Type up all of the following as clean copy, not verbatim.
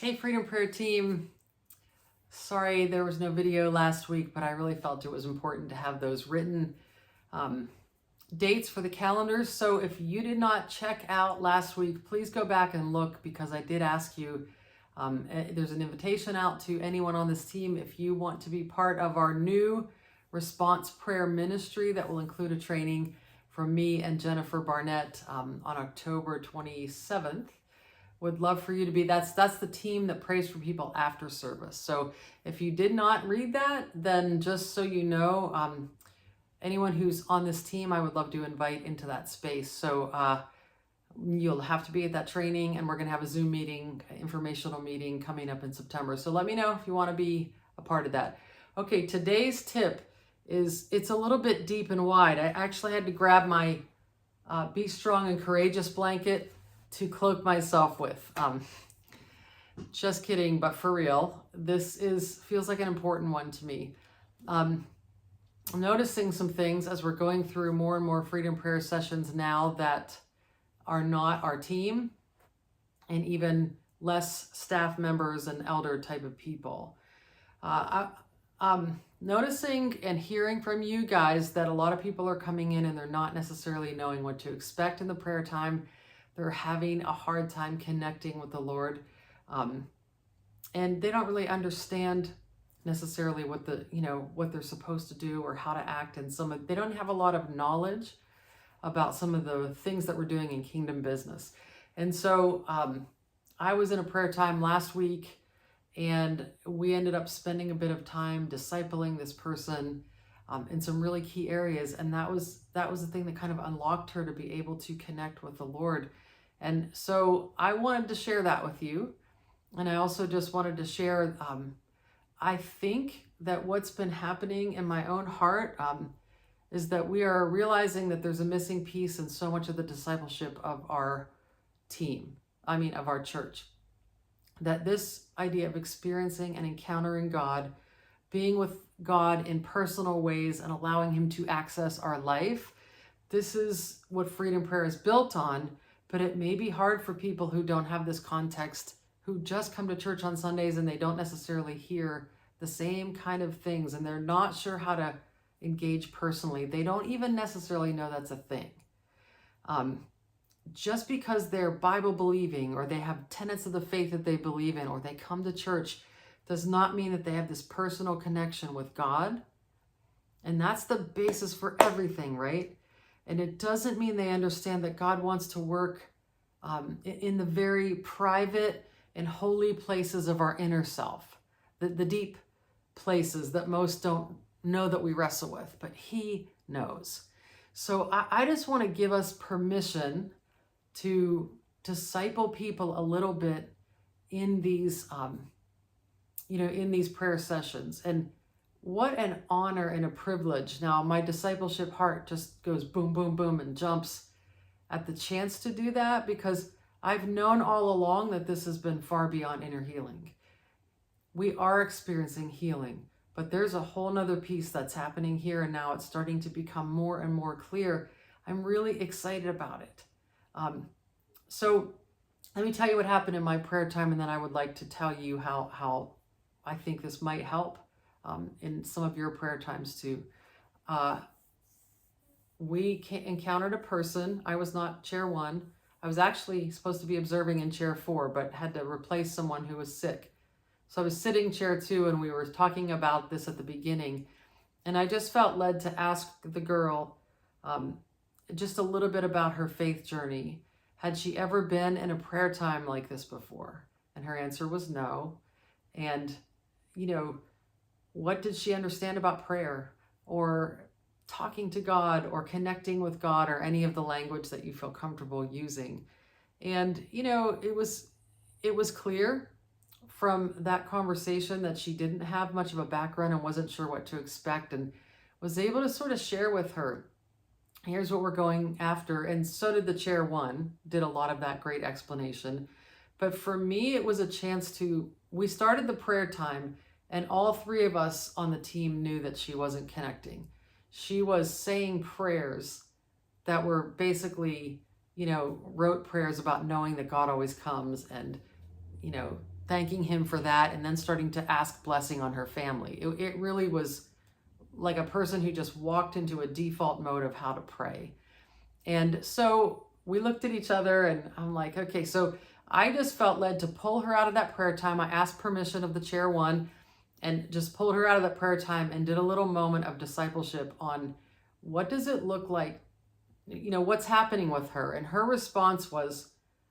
Hey, Freedom Prayer Team. Sorry there was no video last week, but I really felt it was important to have those written dates for the calendars. So if you did not check out last week, please go back and look, because I did ask you. There's an invitation out to anyone on this team if you want to be part of our new response prayer ministry that will include a training from me and Jennifer Barnett on October 27th. Would love for you to be, that's the team that prays for people after service. So if you did not read that, then just so you know, anyone who's on this team, I would love to invite into that space. So you'll have to be at that training, and we're going to have a Zoom meeting, informational meeting coming up in September. So let me know if you want to be a part of that. Okay, today's tip is, it's a little bit deep and wide. I actually had to grab my Be Strong and Courageous blanket to cloak myself with. Just kidding, but for real, this feels like an important one to me. I'm noticing some things as we're going through more and more Freedom Prayer sessions now that are not our team, and even less staff members and elder type of people. I'm noticing and hearing from you guys that a lot of people are coming in and they're not necessarily knowing what to expect in the prayer time. They're having a hard time connecting with the Lord. And they don't really understand necessarily what they're supposed to do or how to act. And they don't have a lot of knowledge about some of the things that we're doing in kingdom business. And so I was in a prayer time last week, and we ended up spending a bit of time discipling this person in some really key areas. And that was the thing that kind of unlocked her to be able to connect with the Lord. And so I wanted to share that with you. And I also just wanted to share, I think that what's been happening in my own heart is that we are realizing that there's a missing piece in so much of the discipleship of our team, of our church. That this idea of experiencing and encountering God, being with God in personal ways and allowing Him to access our life, this is what Freedom Prayer is built on. But it may be hard for people who don't have this context, who just come to church on Sundays and they don't necessarily hear the same kind of things, and they're not sure how to engage personally. They don't even necessarily know that's a thing. Just because they're Bible believing, or they have tenets of the faith that they believe in, or they come to church, does not mean that they have this personal connection with God. And that's the basis for everything, right? And it doesn't mean they understand that God wants to work in the very private and holy places of our inner self, the deep places that most don't know that we wrestle with, but He knows. So I just want to give us permission to disciple people a little bit in these, in these prayer sessions. And what an honor and a privilege. Now, my discipleship heart just goes boom, boom, boom, and jumps at the chance to do that, because I've known all along that this has been far beyond inner healing. We are experiencing healing, but there's a whole nother piece that's happening here, and now it's starting to become more and more clear. I'm really excited about it. So let me tell you what happened in my prayer time, and then I would like to tell you how I think this might help in some of your prayer times too. We encountered a person. I was not chair 1. I was actually supposed to be observing in chair 4, but had to replace someone who was sick. So I was sitting chair 2, and we were talking about this at the beginning. And I just felt led to ask the girl just a little bit about her faith journey. Had she ever been in a prayer time like this before? And her answer was no. And, what did she understand about prayer, or talking to God, or connecting with God, or any of the language that you feel comfortable using? And, it was clear from that conversation that she didn't have much of a background and wasn't sure what to expect, and was able to sort of share with her, here's what we're going after. And so did the chair 1, did a lot of that great explanation. But for me, it was a chance we started the prayer time, and all 3 of us on the team knew that she wasn't connecting. She was saying prayers that were basically, rote prayers about knowing that God always comes, and, thanking him for that, and then starting to ask blessing on her family. It really was like a person who just walked into a default mode of how to pray. And so we looked at each other and I'm like, okay, so I just felt led to pull her out of that prayer time. I asked permission of the chair one and just pulled her out of that prayer time and did a little moment of discipleship on what does it look like, what's happening with her. And her response was,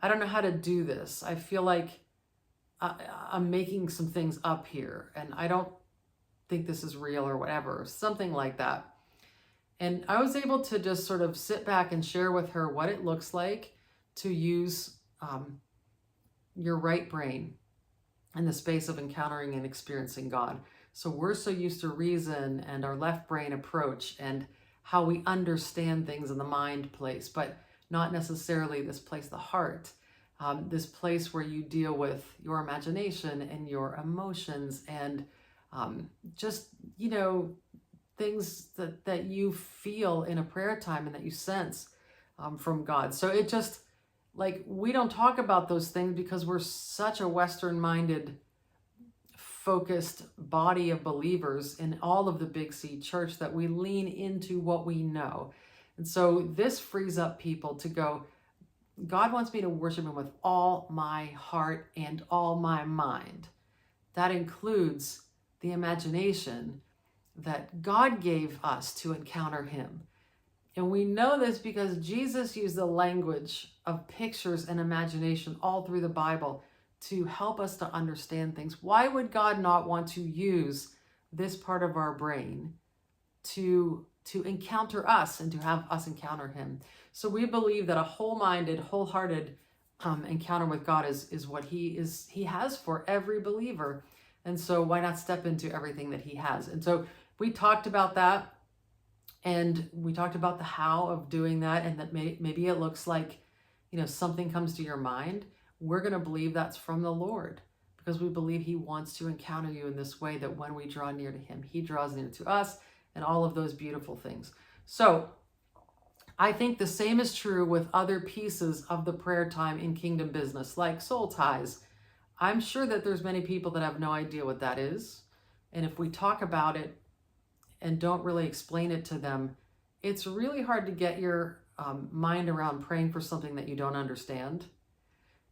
I don't know how to do this. I feel like I'm making some things up here and I don't think this is real or whatever, something like that. And I was able to just sort of sit back and share with her what it looks like to use your right brain in the space of encountering and experiencing God. So we're so used to reason and our left brain approach and how we understand things in the mind place, but not necessarily this place, the heart, this place where you deal with your imagination and your emotions and just, things that you feel in a prayer time and that you sense from God. So it just, like, we don't talk about those things because we're such a Western-minded, focused body of believers in all of the Big C church that we lean into what we know. And so this frees up people to go, God wants me to worship him with all my heart and all my mind. That includes the imagination that God gave us to encounter him. And we know this because Jesus used the language of pictures and imagination all through the Bible to help us to understand things. Why would God not want to use this part of our brain to encounter us and to have us encounter him? So we believe that a whole-minded, wholehearted encounter with God is what he has for every believer. And so why not step into everything that he has? And so we talked about that, and we talked about the how of doing that, and that maybe it looks like, something comes to your mind. We're going to believe that's from the Lord because we believe he wants to encounter you in this way, that when we draw near to him, he draws near to us, and all of those beautiful things. So I think the same is true with other pieces of the prayer time in kingdom business, like soul ties. I'm sure that there's many people that have no idea what that is. And if we talk about it and don't really explain it to them, it's really hard to get your mind around praying for something that you don't understand.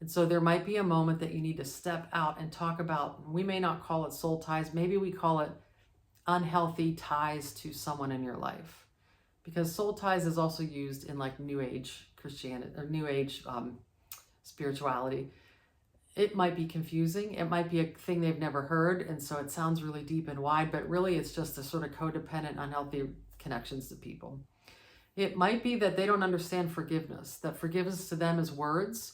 And so there might be a moment that you need to step out and talk about, we may not call it soul ties, maybe we call it unhealthy ties to someone in your life. Because soul ties is also used in like New Age Christianity or New Age spirituality. It might be confusing. It might be a thing they've never heard. And so it sounds really deep and wide, but really it's just a sort of codependent, unhealthy connections to people. It might be that they don't understand forgiveness, that forgiveness to them is words,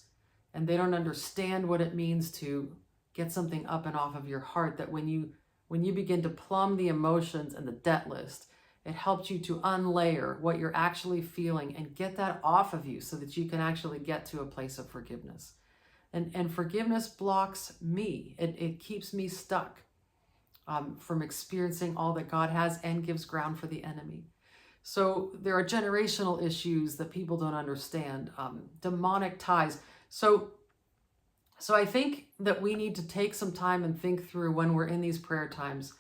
and they don't understand what it means to get something up and off of your heart, that when you begin to plumb the emotions and the debt list, it helps you to unlayer what you're actually feeling and get that off of you so that you can actually get to a place of forgiveness. And forgiveness blocks me. It keeps me stuck from experiencing all that God has and gives ground for the enemy. So there are generational issues that people don't understand, demonic ties. So I think that we need to take some time and think through when we're in these prayer times.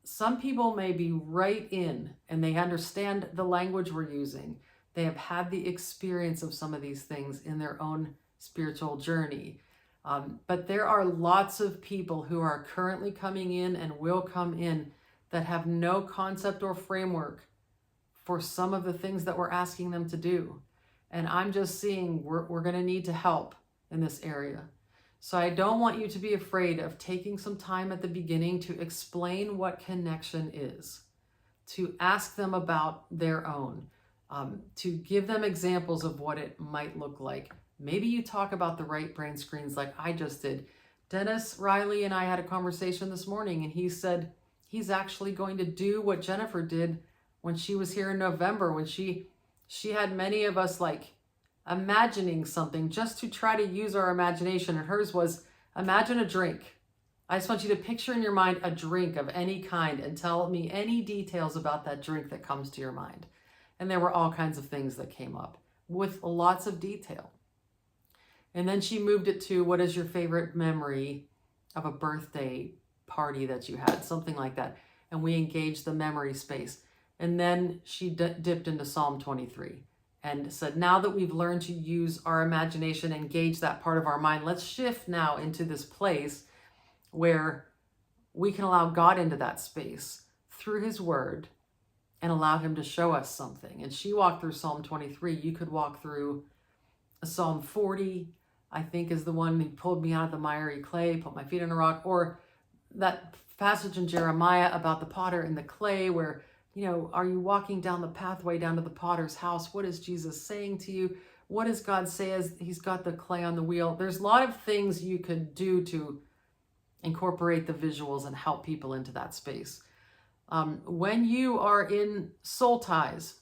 Some people may be right in and they understand the language we're using. They have had the experience of some of these things in their own spiritual journey. But there are lots of people who are currently coming in and will come in that have no concept or framework for some of the things that we're asking them to do. And I'm just seeing we're going to need to help in this area. So I don't want you to be afraid of taking some time at the beginning to explain what connection is, to ask them about their own, to give them examples of what it might look like. Maybe you talk about the right brain screens like I just did. Dennis Riley and I had a conversation this morning, and he said he's actually going to do what Jennifer did when she was here in November, when she had many of us like imagining something just to try to use our imagination. And hers was, imagine a drink. I just want you to picture in your mind a drink of any kind and tell me any details about that drink that comes to your mind. And there were all kinds of things that came up with lots of detail. And then she moved it to, what is your favorite memory of a birthday party that you had, something like that. And we engaged the memory space. And then she dipped into Psalm 23 and said, now that we've learned to use our imagination, engage that part of our mind, let's shift now into this place where we can allow God into that space through his word and allow him to show us something. And she walked through Psalm 23. You could walk through Psalm 40, I think is the one that pulled me out of the miry clay, put my feet on a rock, or that passage in Jeremiah about the potter and the clay where, are you walking down the pathway down to the potter's house? What is Jesus saying to you? What does God say as he's got the clay on the wheel? There's a lot of things you could do to incorporate the visuals and help people into that space. When you are in soul ties,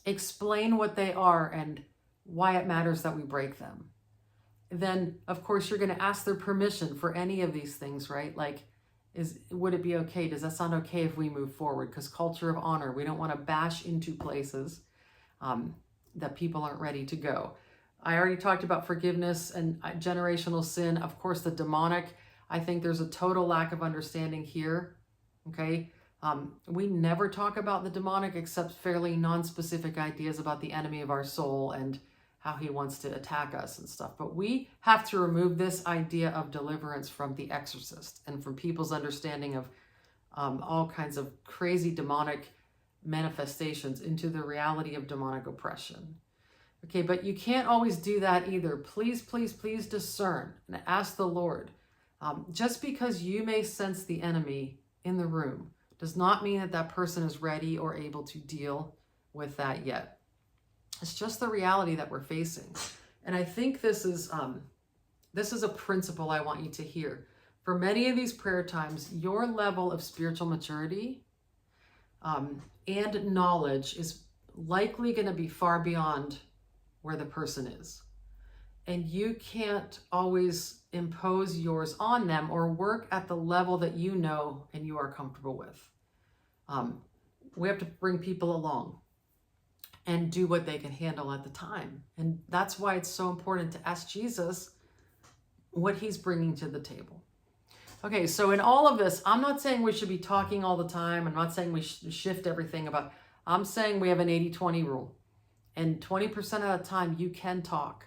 explain what they are and why it matters that we break them. Then, of course, you're going to ask their permission for any of these things, right? Like, would it be okay? Does that sound okay if we move forward? Because culture of honor, we don't want to bash into places that people aren't ready to go. I already talked about forgiveness and generational sin. Of course, the demonic, I think there's a total lack of understanding here, okay? We never talk about the demonic except fairly non-specific ideas about the enemy of our soul and how he wants to attack us and stuff. But we have to remove this idea of deliverance from The Exorcist and from people's understanding of all kinds of crazy demonic manifestations into the reality of demonic oppression. Okay, but you can't always do that either. Please, please, please discern and ask the Lord. Just because you may sense the enemy in the room does not mean that that person is ready or able to deal with that yet. It's just the reality that we're facing. And I think this is a principle I want you to hear. For many of these prayer times, your level of spiritual maturity and knowledge is likely going to be far beyond where the person is. And you can't always impose yours on them or work at the level that you know and you are comfortable with. We have to bring people along and do what they can handle at the time. And that's why it's so important to ask Jesus what he's bringing to the table. Okay, so in all of this, I'm not saying we should be talking all the time. I'm not saying we should shift everything about. I'm saying we have an 80-20 rule. And 20% of the time you can talk.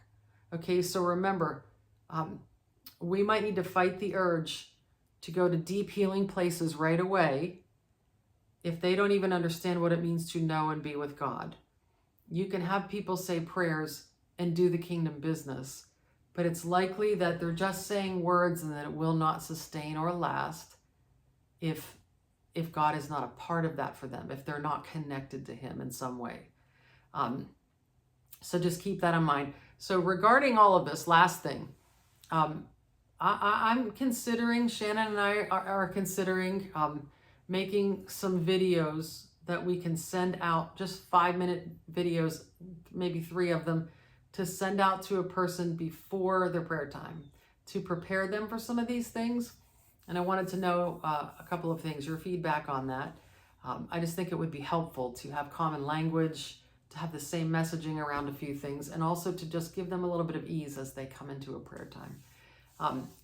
Okay, so remember, we might need to fight the urge to go to deep healing places right away if they don't even understand what it means to know and be with God. You can have people say prayers and do the kingdom business, but it's likely that they're just saying words and that it will not sustain or last if God is not a part of that for them, if they're not connected to him in some way. So just keep that in mind. So regarding all of this, last thing, I'm considering, Shannon and I are considering making some videos that we can send out, just 5-minute videos, maybe 3 of them, to send out to a person before their prayer time to prepare them for some of these things. And I wanted to know a couple of things, your feedback on that. I just think it would be helpful to have common language, to have the same messaging around a few things, and also to just give them a little bit of ease as they come into a prayer time.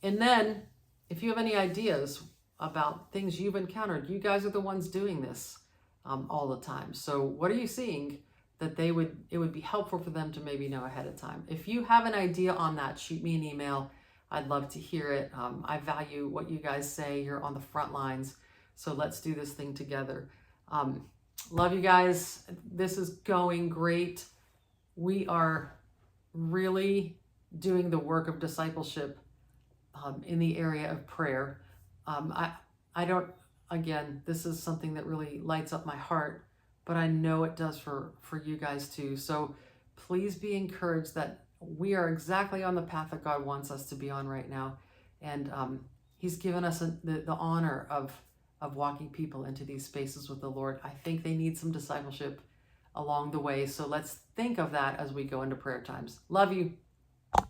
And then if you have any ideas about things you've encountered, you guys are the ones doing this all the time. So what are you seeing that it would be helpful for them to maybe know ahead of time? If you have an idea on that, shoot me an email. I'd love to hear it. I value what you guys say. You're on the front lines. So let's do this thing together. Love you guys. This is going great. We are really doing the work of discipleship in the area of prayer. I don't, again, this is something that really lights up my heart, but I know it does for you guys too. So please be encouraged that we are exactly on the path that God wants us to be on right now. And he's given us the honor of walking people into these spaces with the Lord. I think they need some discipleship along the way. So let's think of that as we go into prayer times. Love you.